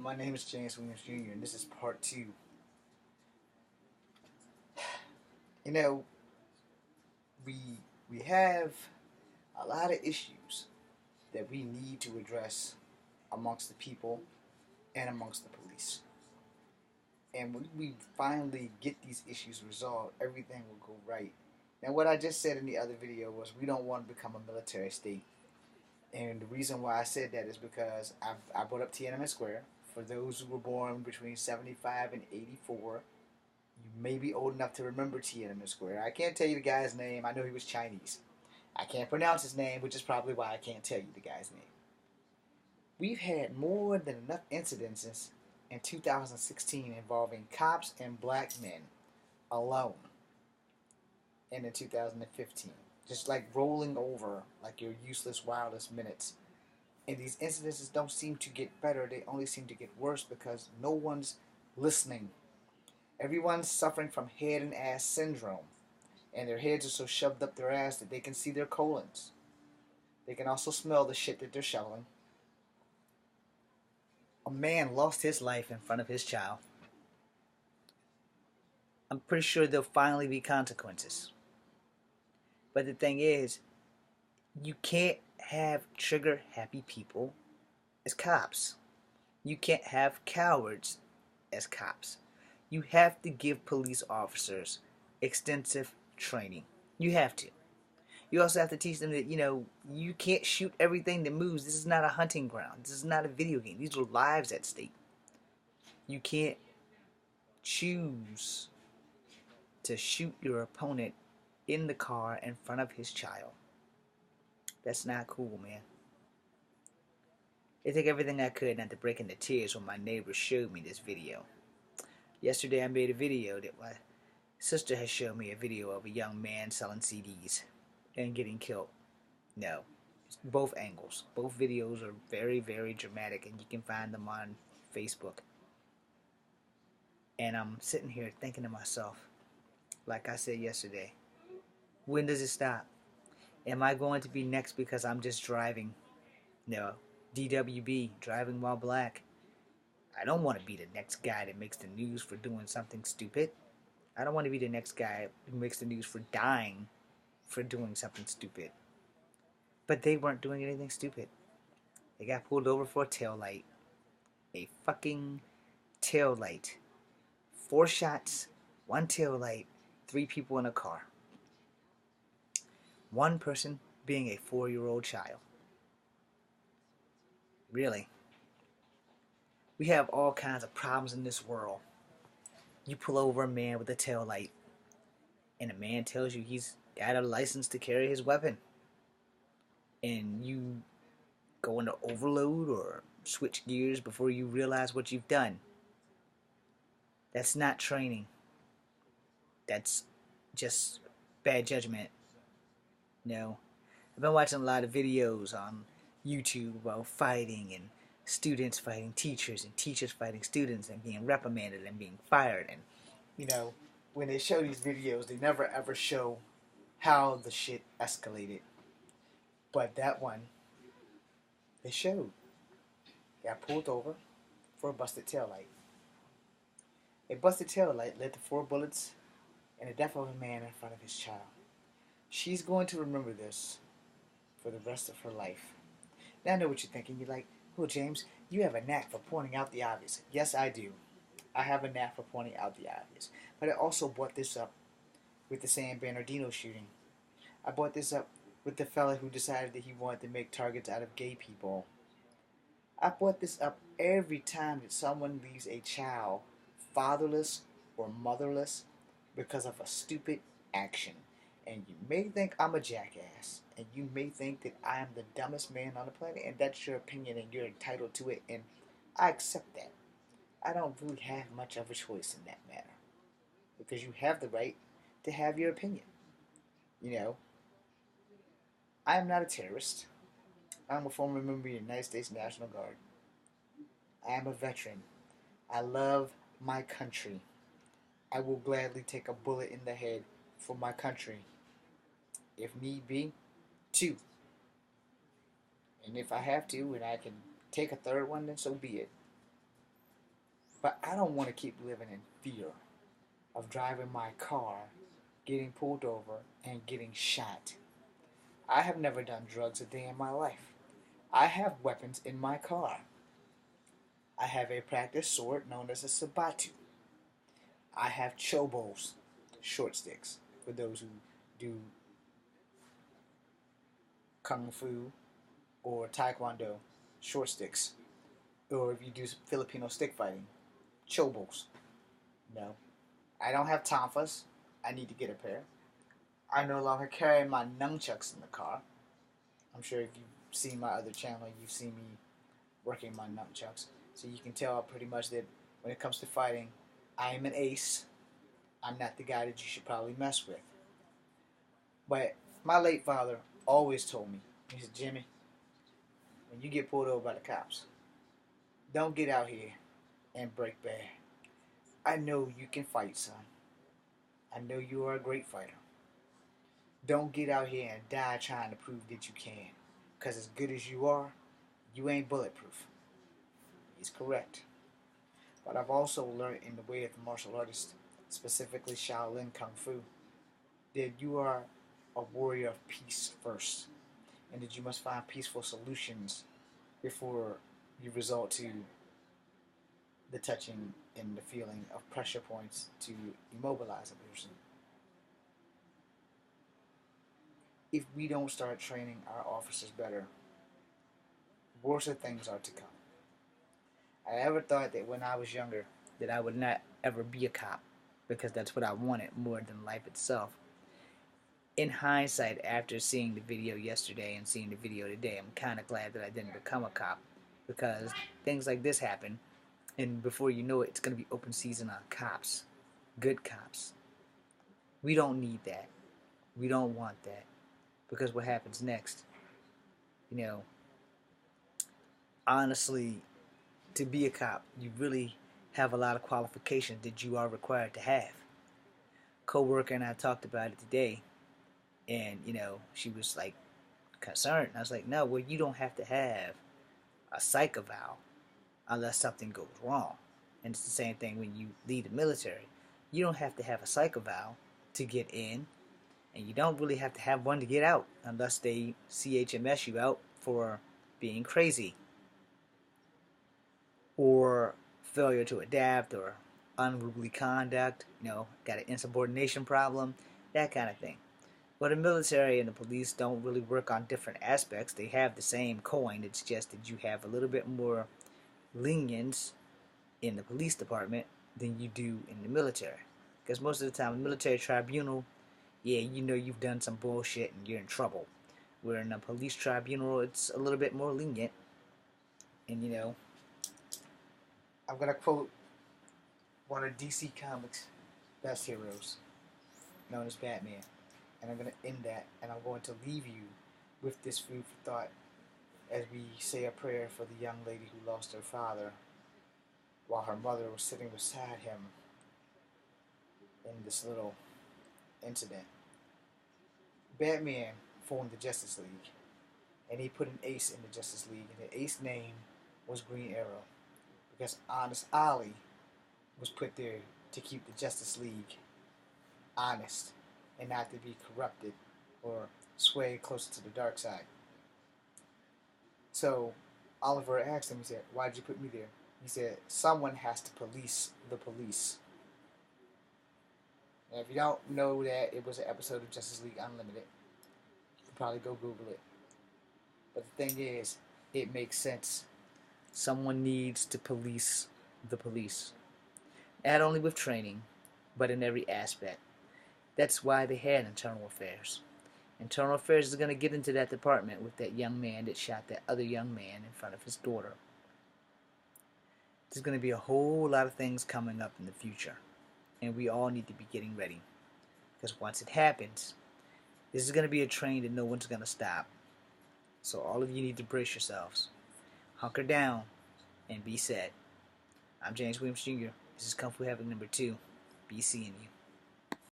My name is James Williams Jr. and this is part two. You know, we we have a lot of issues that we need to address amongst the people and amongst the police. And when we finally get these issues resolved, everything will go right. Now, what I just said in the other video was we don't want to become a military state. And the reason why I said that is because I brought up Tiananmen Square. For those who were born between 75 and 84, you may be old enough to remember Tiananmen Square. I can't tell you the guy's name. I know he was Chinese. I can't pronounce his name, which is probably why I can't tell you the guy's name. We've had more than enough incidences in 2016 involving cops and black men alone, and in 2015. Just like rolling over like your useless wildest minutes. And these incidences don't seem to get better, they only seem to get worse because no one's listening. Everyone's suffering from head and ass syndrome, and their heads are so shoved up their ass that they can see their colons. They can also smell the shit that they're shoveling. A man lost his life in front of his child. I'm pretty sure there'll finally be consequences. But the thing is, you can't have trigger happy people as cops. You can't have cowards as cops. You have to give police officers extensive training. You have to. You also have to teach them that, you can't shoot everything that moves. This is not a hunting ground. This is not a video game. These are lives at stake. You can't choose to shoot your opponent in the car in front of his child. That's not cool, man. I did everything I could not to break into tears when my neighbors showed me this video. Yesterday I made a video that my sister has shown me a video of a young man selling CDs and getting killed. No, both angles. Both videos are very, very dramatic, and you can find them on Facebook. And I'm sitting here thinking to myself, like I said yesterday, when does it stop? Am I going to be next because I'm just driving? No. DWB, driving while black. I don't want to be the next guy that makes the news for doing something stupid. I don't want to be the next guy who makes the news for dying for doing something stupid. But they weren't doing anything stupid. They got pulled over for a tail light. A fucking tail light. 4 shots, 1 tail light, 3 people in a car. 1 person being a 4-year-old child. Really. We have all kinds of problems in this world. You pull over a man with a tail light, and a man tells you he's got a license to carry his weapon, and you go into overload or switch gears before you realize what you've done. That's not training. That's just bad judgment. No. I've been watching a lot of videos on YouTube about fighting, and students fighting teachers, and teachers fighting students, and being reprimanded and being fired. And when they show these videos, they never ever show how the shit escalated. But that one, they showed. Got pulled over for a busted taillight. A busted taillight led to 4 bullets and the death of a man in front of his child. She's going to remember this for the rest of her life. Now I know what you're thinking. You're like, oh, James, you have a knack for pointing out the obvious. Yes, I do. I have a knack for pointing out the obvious. But I also brought this up with the San Bernardino shooting. I brought this up with the fella who decided that he wanted to make targets out of gay people. I brought this up every time that someone leaves a child fatherless or motherless because of a stupid action. And you may think I'm a jackass, and you may think that I am the dumbest man on the planet, and that's your opinion, and you're entitled to it, and I accept that. I don't really have much of a choice in that matter, because you have the right to have your opinion. I am not a terrorist. I'm a former member of the United States National Guard. I am a veteran. I love my country. I will gladly take a bullet in the head for my country, if need be, 2. And if I have to, and I can take a 3rd one, then so be it. But I don't want to keep living in fear of driving my car, getting pulled over, and getting shot. I have never done drugs a day in my life. I have weapons in my car. I have a practice sword known as a sabatu. I have chobos, short sticks, for those who do kung fu or taekwondo, short sticks. Or if you do Filipino stick fighting, chobos. No. I don't have tonfas. I need to get a pair. I no longer carry my nunchucks in the car. I'm sure if you've seen my other channel, you've seen me working my nunchucks. So you can tell pretty much that when it comes to fighting, I am an ace. I'm not the guy that you should probably mess with. But my late father always told me, he said, Jimmy, when you get pulled over by the cops, don't get out here and break bad. I know you can fight, son. I know you are a great fighter. Don't get out here and die trying to prove that you can. Because as good as you are, you ain't bulletproof. He's correct. But I've also learned in the way of the martial artist, specifically Shaolin Kung Fu, that you are a warrior of peace first. And that you must find peaceful solutions before you resort to the touching and the feeling of pressure points to immobilize a person. If we don't start training our officers better, worse things are to come. I ever thought that when I was younger that I would not ever be a cop because that's what I wanted more than life itself. In hindsight, after seeing the video yesterday and seeing the video today, I'm kind of glad that I didn't become a cop because things like this happen and before you know it, it's going to be open season on cops. Good cops. We don't need that. We don't want that. Because what happens next? You know, honestly, to be a cop, you really have a lot of qualifications that you are required to have. Co-worker and I talked about it today, and, she was, like, concerned. I was like, no, well, you don't have to have a psych eval unless something goes wrong. And it's the same thing when you leave the military. You don't have to have a psych eval to get in, and you don't really have to have one to get out unless they CHMS you out for being crazy or failure to adapt or unruly conduct, got an insubordination problem, that kind of thing. But the military and the police don't really work on different aspects. They have the same coin. It's just that you have a little bit more lenience in the police department than you do in the military. Because most of the time, the military tribunal, yeah, you've done some bullshit and you're in trouble. Where in a police tribunal, it's a little bit more lenient. And, I'm going to quote one of DC Comics' best heroes, known as Batman. And I'm going to end that, and I'm going to leave you with this food for thought as we say a prayer for the young lady who lost her father while her mother was sitting beside him in this little incident. Batman formed the Justice League, and he put an ace in the Justice League, and the ace name was Green Arrow, because Honest Ollie was put there to keep the Justice League honest and not to be corrupted or swayed closer to the dark side. So Oliver asked him, he said, why did you put me there? He said, someone has to police the police. And if you don't know that, it was an episode of Justice League Unlimited. You can probably go Google it. But the thing is, it makes sense. Someone needs to police the police. Not only with training, but in every aspect. That's why they had internal affairs. Internal affairs is going to get into that department with that young man that shot that other young man in front of his daughter. There's going to be a whole lot of things coming up in the future. And we all need to be getting ready. Because once it happens, this is going to be a train that no one's going to stop. So all of you need to brace yourselves. Hunker down and be set. I'm James Williams Jr. This is Kung Fu Havoc number 2. Be seeing you.